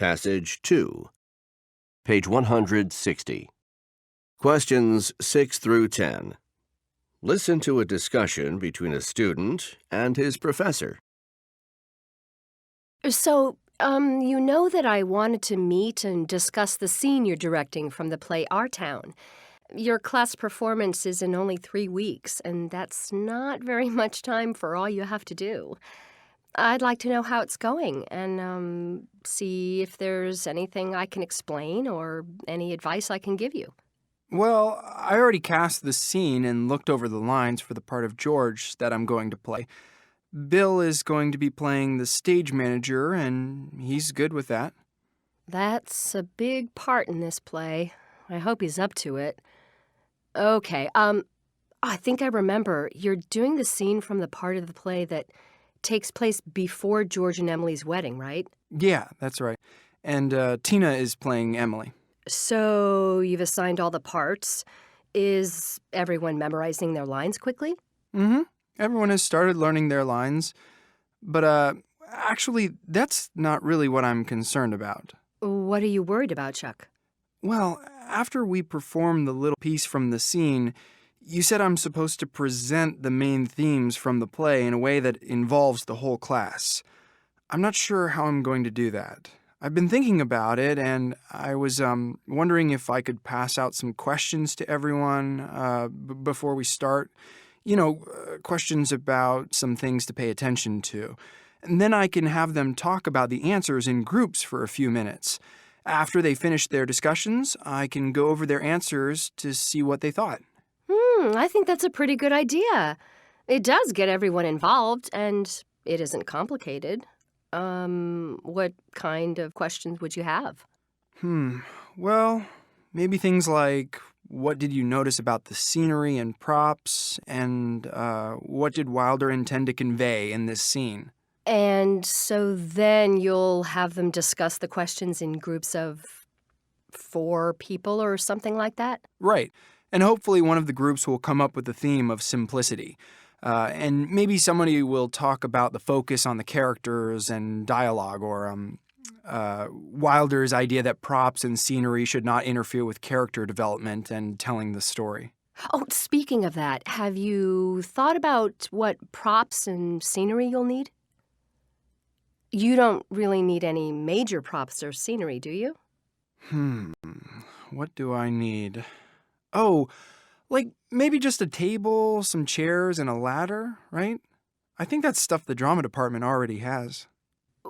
Passage 2, page 160. Questions 6 through 10. Listen to a discussion between a student and his professor. So, you know that I wanted to meet and discuss the scene you're directing from the play Our Town. Your class performance is in only 3 weeks, and that's not very much time for all you have to do. I'd like to know how it's going and, see if there's anything I can explain or any advice I can give you. Well, I already cast the scene and looked over the lines for the part of George that I'm going to play. Bill is going to be playing the stage manager, and he's good with that. That's a big part in this play. I hope he's up to it. Okay, I think I remember. You're doing the scene from the part of the play that takes place before George and Emily's wedding, right? Yeah, that's right. And Tina is playing Emily. So you've assigned all the parts. Is everyone memorizing their lines quickly? Mm-hmm. Everyone has started learning their lines. But actually, that's not really what I'm concerned about. What are you worried about, Chuck? Well, after we perform the little piece from the scene, you said I'm supposed to present the main themes from the play in a way that involves the whole class. I'm not sure how I'm going to do that. I've been thinking about it, and I was wondering if I could pass out some questions to everyone before we start. Questions about some things to pay attention to. And then I can have them talk about the answers in groups for a few minutes. After they finish their discussions, I can go over their answers to see what they thought. I think that's a pretty good idea. It does get everyone involved, and it isn't complicated. What kind of questions would you have? Well, maybe things like, what did you notice about the scenery and props, and what did Wilder intend to convey in this scene? And so then you'll have them discuss the questions in groups of 4 people or something like that? Right. And hopefully one of the groups will come up with the theme of simplicity. And maybe somebody will talk about the focus on the characters and dialogue, or Wilder's idea that props and scenery should not interfere with character development and telling the story. Oh, speaking of that, have you thought about what props and scenery you'll need? You don't really need any major props or scenery, do you? What do I need? Oh, like maybe just a table, some chairs, and a ladder, right? I think that's stuff the drama department already has.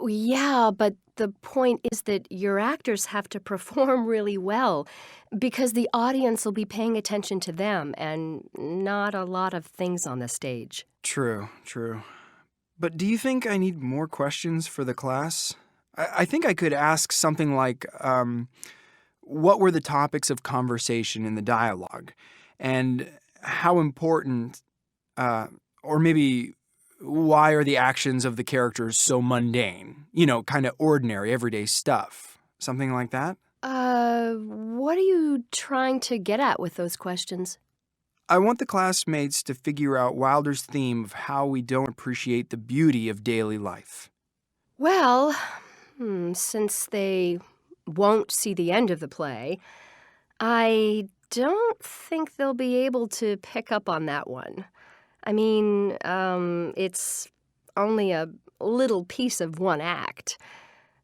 Yeah, but the point is that your actors have to perform really well because the audience will be paying attention to them and not a lot of things on the stage. True. But do you think I need more questions for the class? I think I could ask something like, what were the topics of conversation in the dialogue? And how important, or maybe why are the actions of the characters so mundane? Kind of ordinary, everyday stuff. Something like that? What are you trying to get at with those questions? I want the classmates to figure out Wilder's theme of how we don't appreciate the beauty of daily life. Well, since they won't see the end of the play, I don't think they'll be able to pick up on that one. I mean, it's only a little piece of one act.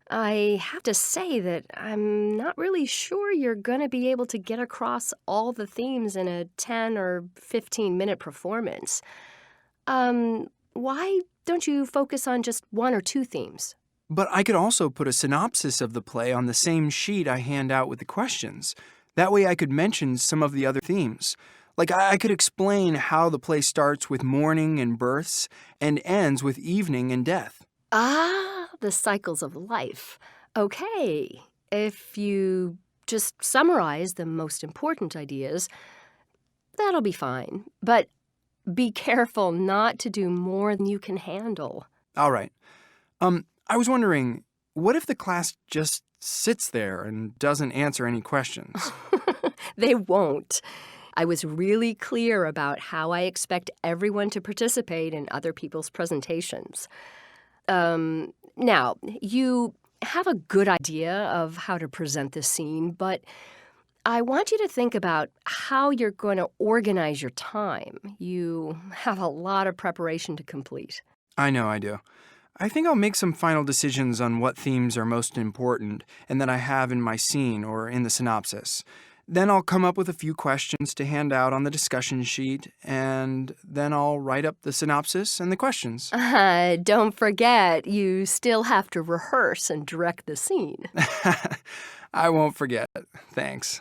I have to say that I'm not really sure you're going to be able to get across all the themes in a 10 or 15-minute performance. Why don't you focus on just 1 or 2 themes? But I could also put a synopsis of the play on the same sheet I hand out with the questions. That way I could mention some of the other themes. Like I could explain how the play starts with mourning and births and ends with evening and death. Ah, the cycles of life. Okay. If you just summarize the most important ideas, that'll be fine. But be careful not to do more than you can handle. All right. I was wondering, what if the class just sits there and doesn't answer any questions? They won't. I was really clear about how I expect everyone to participate in other people's presentations. Now, you have a good idea of how to present this scene, but I want you to think about how you're going to organize your time. You have a lot of preparation to complete. I know I do. I think I'll make some final decisions on what themes are most important and that I have in my scene or in the synopsis. Then I'll come up with a few questions to hand out on the discussion sheet, and then I'll write up the synopsis and the questions. Don't forget, you still have to rehearse and direct the scene. I won't forget. Thanks.